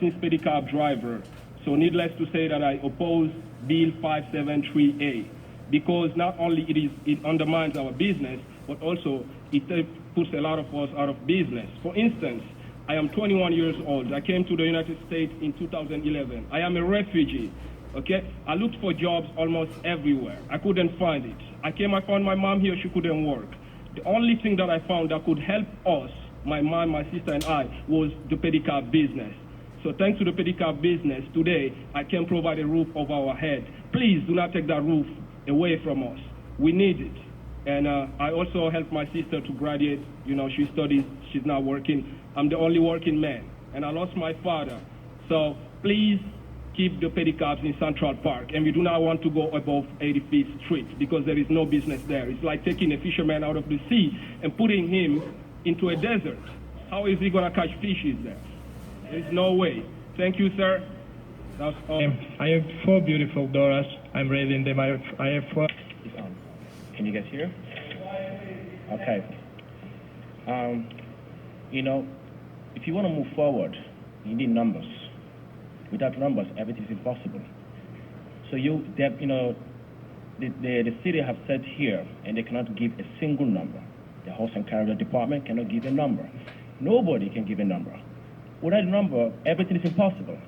Pedicab Driver. So needless to say that I oppose Bill 573A because not only it undermines our business, but also it puts a lot of us out of business. For instance, I am 21 years old. I came to the United States in 2011. I am a refugee. Okay, I looked for jobs almost everywhere. I couldn't find it. I found my mom here, she couldn't work. The only thing that I found that could help us, my mom, my sister, and I, was the pedicab business. So thanks to the pedicab business, today, I can provide a roof over our head. Please do not take that roof away from us. We need it. And I also helped my sister to graduate. You know, she studies, she's not working. I'm the only working man. And I lost my father. So please, keep the pedicabs in Central Park, and we do not want to go above 85th Street because there is no business there. It's like taking a fisherman out of the sea and putting him into a desert. How is he going to catch fishes there? There is no way. Thank you, sir. That's all. I have 4 beautiful daughters. I'm raising them. I have 4. Can you guys hear? Okay. You know, if you want to move forward, you need numbers. Without numbers, everything is impossible. So the city have said here, and they cannot give a single number. The horse and carriage department cannot give a number. Nobody can give a number. Without a number, everything is impossible.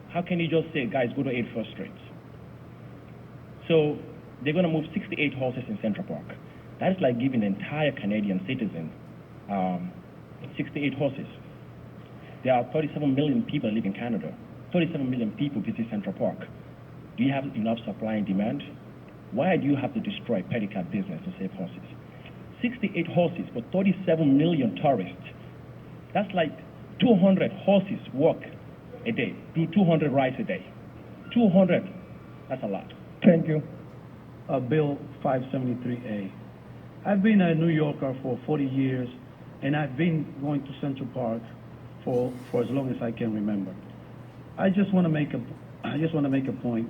How can you just say, guys, go to 81st Street? So they're going to move 68 horses in Central Park. That is like giving the entire Canadian citizen 68 horses. There are 37 million people live in Canada. 37 million people visit Central Park. Do you have enough supply and demand? Why do you have to destroy pedicab business to save horses? 68 horses for 37 million tourists. That's like 200 horses walk a day, do 200 rides a day. 200, that's a lot. Thank you. Bill 573A. I've been a New Yorker for 40 years, and I've been going to Central Park for as long as I can remember. I just want to make a point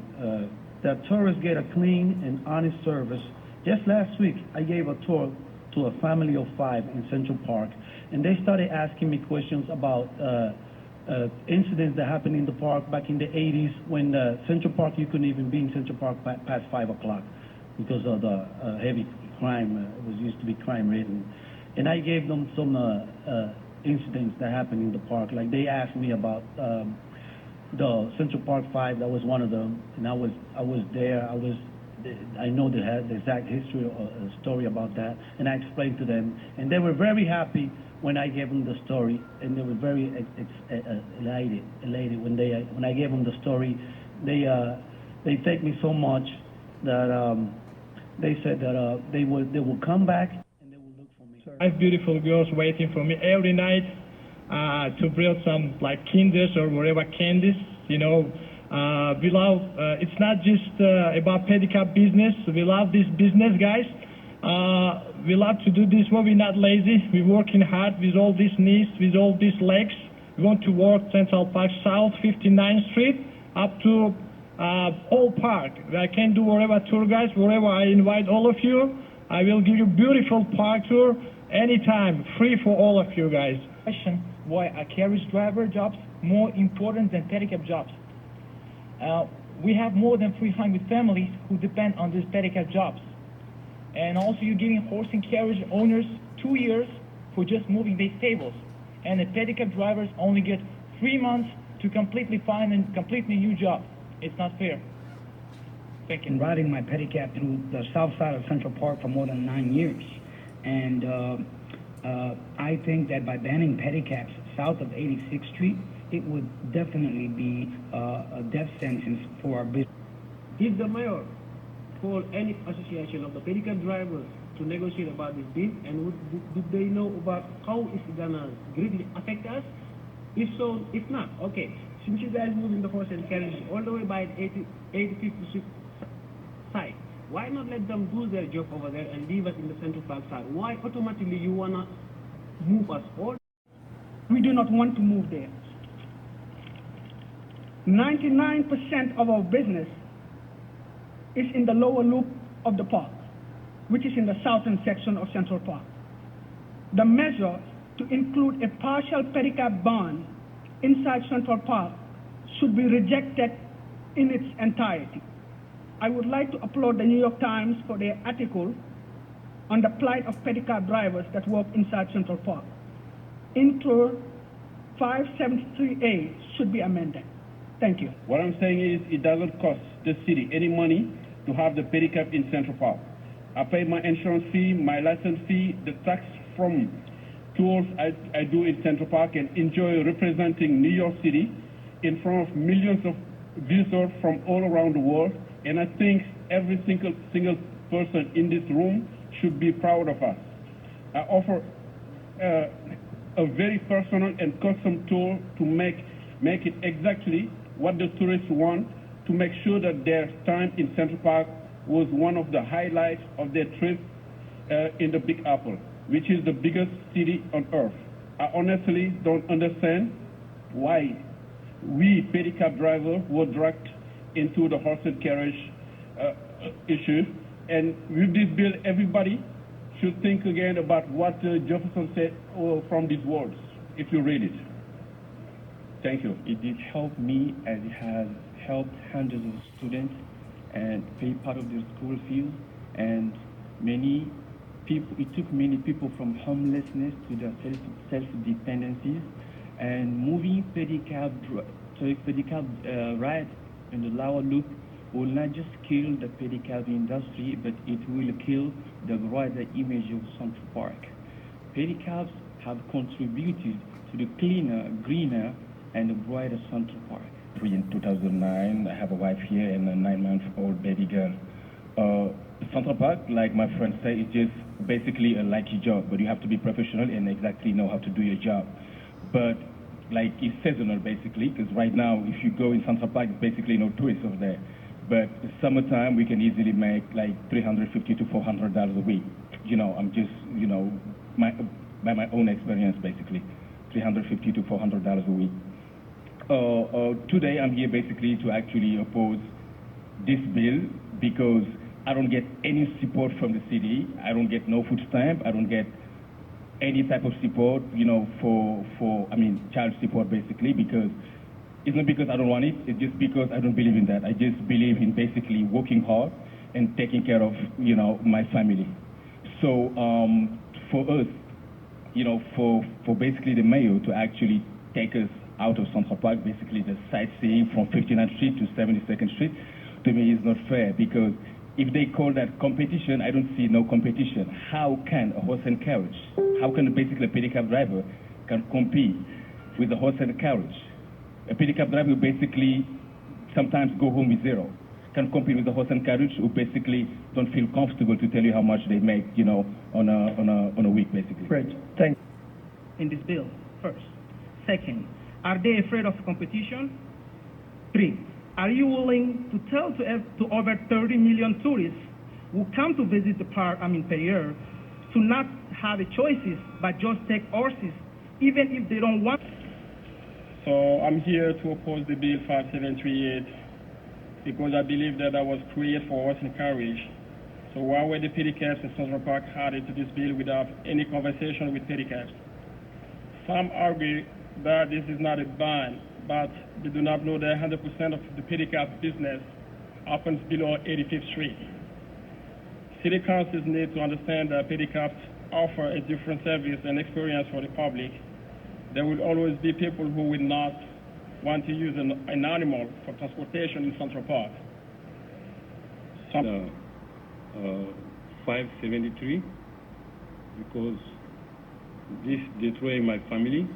that tourists get a clean and honest service. Just last week, I gave a tour to a family of 5 in Central Park, and they started asking me questions about incidents that happened in the park back in the 80s when Central Park, you couldn't even be in Central Park past 5 o'clock because of the heavy crime. It was used to be crime-ridden. And I gave them some incidents that happened in the park. Like they asked me about the Central Park 5, that was one of them, and I was there. I know the exact history or story about that, and I explained to them, and they were very happy when I gave them the story, and they were very elated when I gave them the story. They thanked me so much that they said that they will come back and they will look for me. 5 beautiful girls waiting for me every night to build some like Kinders or whatever candies. You know, we love. It's not just about pedicab business. We love this business, guys. We love to do this. We're not lazy. We're working hard with all these knees, with all these legs. We want to work Central Park South, 59th Street, up to Old Park. I can do whatever tour, guys. Wherever I invite all of you, I will give you beautiful park tour anytime, free for all of you guys. Question: why are carriage driver jobs more important than pedicab jobs? We have more than 300 families who depend on these pedicab jobs. And also you're giving horse and carriage owners 2 years for just moving their stables. And the pedicab drivers only get 3 months to completely find a completely new job. It's not fair. Thank you. I've been riding my pedicab through the south side of Central Park for more than 9 years. And I think that by banning pedicabs south of 86th Street, it would definitely be a death sentence for our business. Did the mayor call any association of the pedicab drivers to negotiate about this bill? And did they know about how it's gonna greatly affect us? If so, if not, okay. Since you guys moving the horse and carriage all the way by 85th Street side, why not let them do their job over there and leave us in the Central Park side? Why automatically you wanna move us all? We do not want to move there. 99% of our business is in the lower loop of the park, which is in the southern section of Central Park. The measure to include a partial pedicab ban inside Central Park should be rejected in its entirety. I would like to applaud the New York Times for their article on the plight of pedicab drivers that work inside Central Park. Intro 573A should be amended. Thank you. What I'm saying is it doesn't cost the city any money to have the pedicab in Central Park. I pay my insurance fee, my license fee, the tax from tours I do in Central Park, and enjoy representing New York City in front of millions of visitors from all around the world. And I think every single person in this room should be proud of us. I offer a very personal and custom tour to make it exactly what the tourists want, to make sure that their time in Central Park was one of the highlights of their trip in the Big Apple, which is the biggest city on earth. I honestly don't understand why we pedicab drivers were dragged into the horse and carriage issue. And with this bill, everybody should think again about what Jefferson said from these words, if you read it. Thank you. It did help me, as it has helped hundreds of students and pay part of their school fees, and many people. It took many people from homelessness to their self-dependencies, and moving pedicab right in the lower loop will not just kill the pedicab industry, but it will kill the brighter image of Central Park. Pedicabs have contributed to the cleaner, greener, and the brighter Central Park. In 2009, I have a wife here and a 9-month-old baby girl. Central Park, like my friend said, is just basically a lucky job, but you have to be professional and exactly know how to do your job. But like it's seasonal basically, because right now if you go in Central Park, basically no tourists over there. But summertime we can easily make like $350 to $400 a week. You know, I'm just, you know, by my own experience basically, $350 to $400 a week. Today I'm here basically to actually oppose this bill because I don't get any support from the city. I don't get no food stamp. I don't get any type of support, you know, child support basically, because it's not because I don't want it, it's just because I don't believe in that. I just believe in basically working hard and taking care of, you know, my family. So for us, you know, for basically the mayor to actually take us out of Central Park, basically the sightseeing from 59th Street to 72nd Street, to me is not fair, because if they call that competition, I don't see no competition. How can a horse and carriage, how can basically a pedicab driver can compete with a horse and carriage? A pedicab driver who basically sometimes go home with zero can compete with a horse and carriage who basically don't feel comfortable to tell you how much they make, you know, on a week basically. Great, thanks. In this bill, first. Second, are they afraid of competition? 3, are you willing to tell to over 30 million tourists who come to visit the park, per year, to not have a choices, but just take horses, even if they don't want? So I'm here to oppose the bill 5738 because I believe that was created for horse and carriage. So why were the pedicabs in Central Park added to this bill without any conversation with pedicabs? Some argue that this is not a ban, but they do not know that 100% of the pedicab business happens below 85th Street. City councils need to understand that pedicabs offer a different service and experience for the public. There will always be people who will not want to use an animal for transportation in Central Park. 573, because this destroys my family.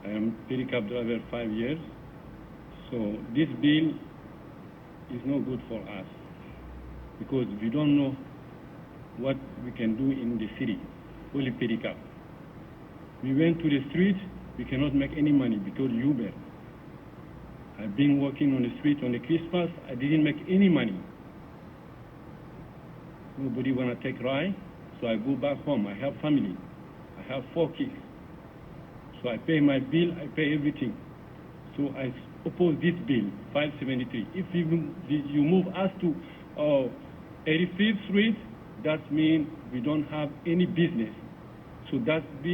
I am pedicab driver 5 years, so this bill is no good for us because we don't know what we can do in the city, only pedicab. We went to the street, we cannot make any money because Uber. I've been working on the street on the Christmas, I didn't make any money. Nobody wanna take ride, so I go back home. I have family, I have 4 kids. So I pay my bill, I pay everything. So I oppose this bill, 573. If you move us to 85th Street, that means we don't have any business. So that bill.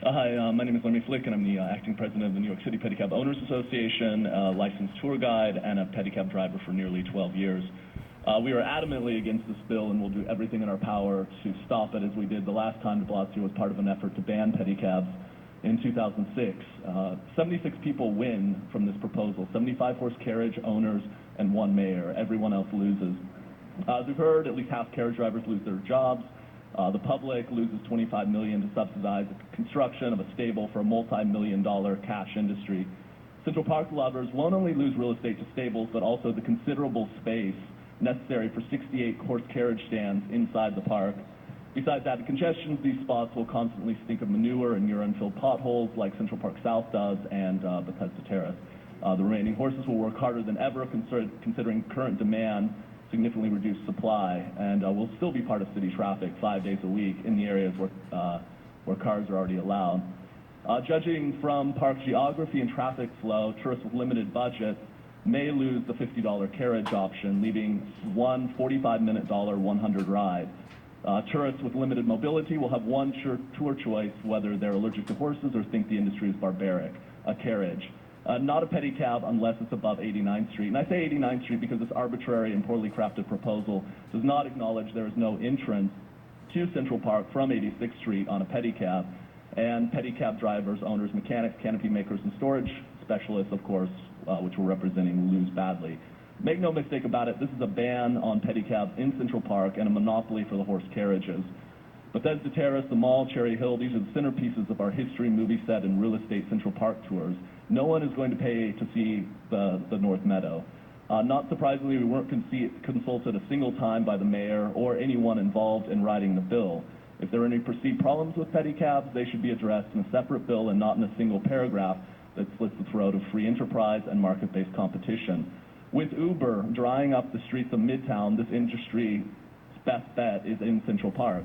Hi, my name is Lemmy Flick, and I'm the acting president of the New York City Pedicab Owners Association, a licensed tour guide, and a pedicab driver for nearly 12 years. We are adamantly against this bill, and we'll do everything in our power to stop it, as we did the last time Blasio was part of an effort to ban pedicabs in 2006. 76 people win from this proposal, 75 horse carriage owners and 1 mayor. Everyone else loses. As we've heard, at least half carriage drivers lose their jobs. The public loses $25 million to subsidize the construction of a stable for a multi-million-dollar cash industry. Central Park lovers won't only lose real estate to stables, but also the considerable space necessary for 68 horse carriage stands inside the park. Besides added congestion, these spots will constantly stink of manure and urine-filled potholes like Central Park South does and Bethesda Terrace. The remaining horses will work harder than ever, considering current demand, significantly reduced supply, and will still be part of city traffic 5 days a week in the areas where cars are already allowed. Judging from park geography and traffic flow, tourists with limited budgets may lose the $50 carriage option, leaving one 45-minute $100 ride. Tourists with limited mobility will have one tour choice, whether they're allergic to horses or think the industry is barbaric: a carriage. Not a pedicab unless it's above 89th Street. And I say 89th Street because this arbitrary and poorly crafted proposal does not acknowledge there is no entrance to Central Park from 86th Street on a pedicab. And pedicab drivers, owners, mechanics, canopy makers, and storage specialists, of course, which we're representing, lose badly. Make no mistake about it, this is a ban on pedicabs in Central Park and a monopoly for the horse carriages. Bethesda Terrace, the Mall, Cherry Hill, these are the centerpieces of our history, movie set, and real estate Central Park tours. No one is going to pay to see the North Meadow. Not surprisingly, we weren't consulted a single time by the mayor or anyone involved in writing the bill. If there are any perceived problems with pedicabs, they should be addressed in a separate bill and not in a single paragraph that slits the throat of free enterprise and market-based competition. With Uber drying up the streets of Midtown, this industry's best bet is in Central Park.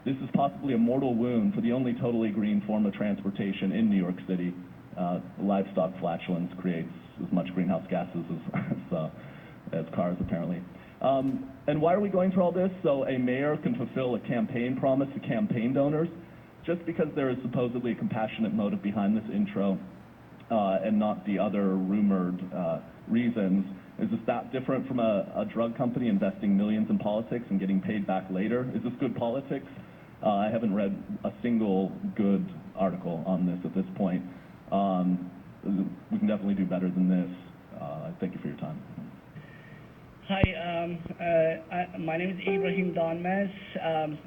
This is possibly a mortal wound for the only totally green form of transportation in New York City. Livestock flatulence creates as much greenhouse gases as cars, apparently. And why are we going through all this? So a mayor can fulfill a campaign promise to campaign donors. Just because there is supposedly a compassionate motive behind this intro and not the other rumored reasons, is this that different from a drug company investing millions in politics and getting paid back later? Is this good politics? I haven't read a single good article on this at this point. We can definitely do better than this. Thank you for your time. Hi, my name is Ibrahim Donmez.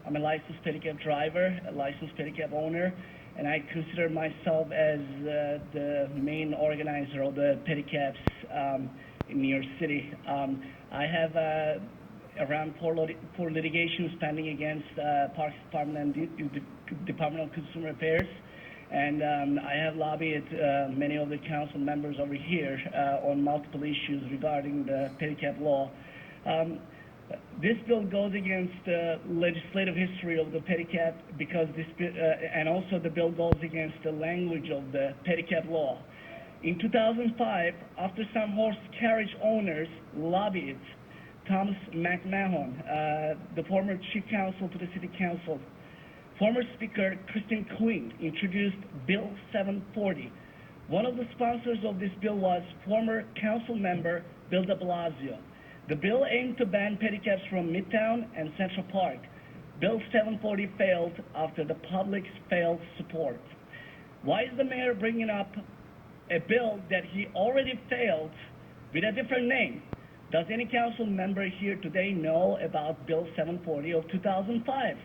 I'm a licensed pedicab driver, a licensed pedicab owner, and I consider myself as the main organizer of the pedicabs in New York City. I have around four litigations pending against Parks Department and Department of Consumer Affairs, and I have lobbied many of the council members over here on multiple issues regarding the pedicab law. This bill goes against the legislative history of the pedicab because this, and also the bill goes against the language of the pedicab law. In 2005, after some horse carriage owners lobbied Thomas McMahon, the former chief counsel to the city council, former speaker Kristen Quinn introduced Bill 740. One of the sponsors of this bill was former council member Mayor Deblasio. The bill aimed to ban pedicabs from Midtown and Central Park. Bill 740 failed after the public's failed support. Why is the mayor bringing up a bill that he already failed with a different name? Does any council member here today know about Bill 740 of 2005?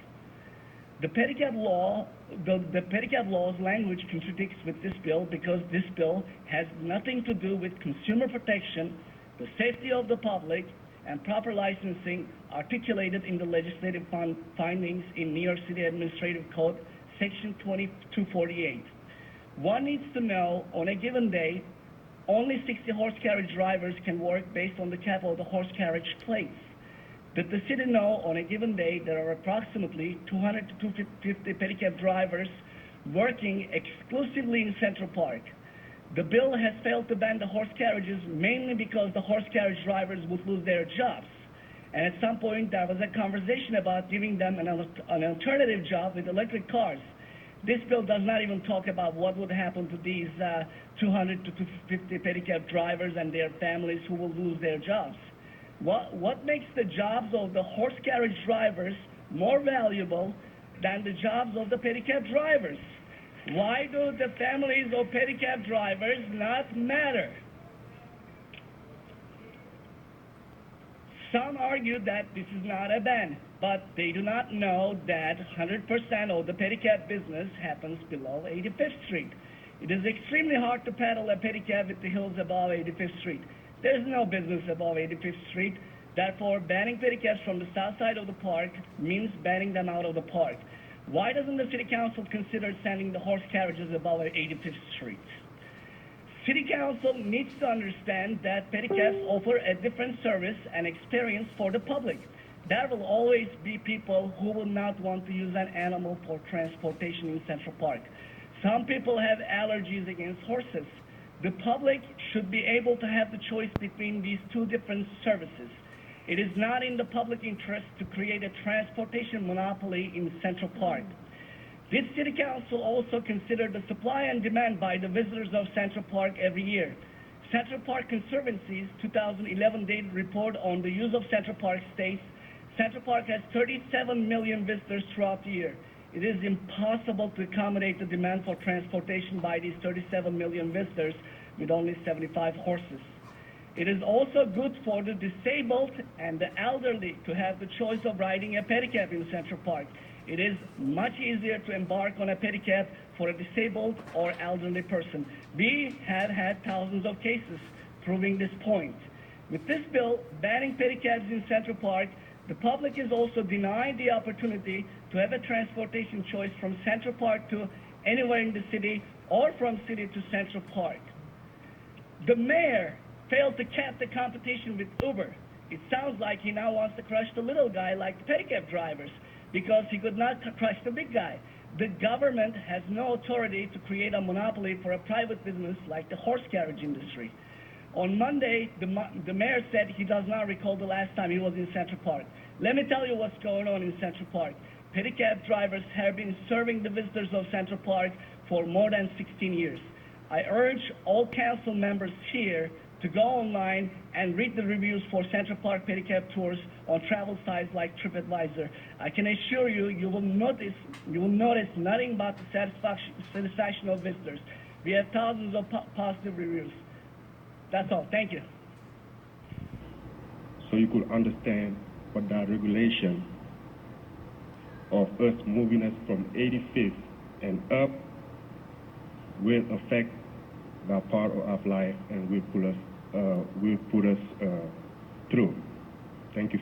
The pedicab law, the pedicab law's language contradicts with this bill because this bill has nothing to do with consumer protection, the safety of the public, and proper licensing articulated in the legislative findings in New York City Administrative Code, Section 2248. One needs to know on a given day, only 60 horse carriage drivers can work based on the cap of the horse carriage plates. Did the city know on a given day there are approximately 200 to 250 pedicab drivers working exclusively in Central Park? The bill has failed to ban the horse carriages mainly because the horse carriage drivers would lose their jobs. And at some point there was a conversation about giving them an alternative job with electric cars. This bill does not even talk about what would happen to these 200 to 250 pedicab drivers and their families who will lose their jobs. What makes the jobs of the horse carriage drivers more valuable than the jobs of the pedicab drivers? Why do the families of pedicab drivers not matter? Some argue that this is not a ban, but they do not know that 100% of the pedicab business happens below 85th Street. It is extremely hard to paddle a pedicab with the hills above 85th Street. There is no business above 85th Street. Therefore, banning pedicabs from the south side of the park means banning them out of the park. Why doesn't the City Council consider sending the horse carriages above 85th Street? City Council needs to understand that pedicabs offer a different service and experience for the public. There will always be people who will not want to use an animal for transportation in Central Park. Some people have allergies against horses. The public should be able to have the choice between these two different services. It is not in the public interest to create a transportation monopoly in Central Park. This City Council also considered the supply and demand by the visitors of Central Park every year. Central Park Conservancy's 2011 dated report on the use of Central Park states Central Park has 37 million visitors throughout the year. It is impossible to accommodate the demand for transportation by these 37 million visitors with only 75 horses. It is also good for the disabled and the elderly to have the choice of riding a pedicab in Central Park. It is much easier to embark on a pedicab for a disabled or elderly person. We have had thousands of cases proving this point. With this bill banning pedicabs in Central Park, the public is also denied the opportunity to have a transportation choice from Central Park to anywhere in the city or from city to Central Park. The mayor failed to cap the competition with Uber. It sounds like he now wants to crush the little guy like the pedicab drivers because he could not crush the big guy. The government has no authority to create a monopoly for a private business like the horse carriage industry. On Monday, the mayor said he does not recall the last time he was in Central Park. Let me tell you what's going on in Central Park. Pedicab drivers have been serving the visitors of Central Park for more than 16 years. I urge all council members here to go online and read the reviews for Central Park Pedicab tours on travel sites like TripAdvisor. I can assure you, you will notice nothing but the satisfaction of visitors. We have thousands of positive reviews. That's all. Thank you. So you could understand what that regulation of us moving us from 85th and up will affect that part of our life and will put us through. Thank you.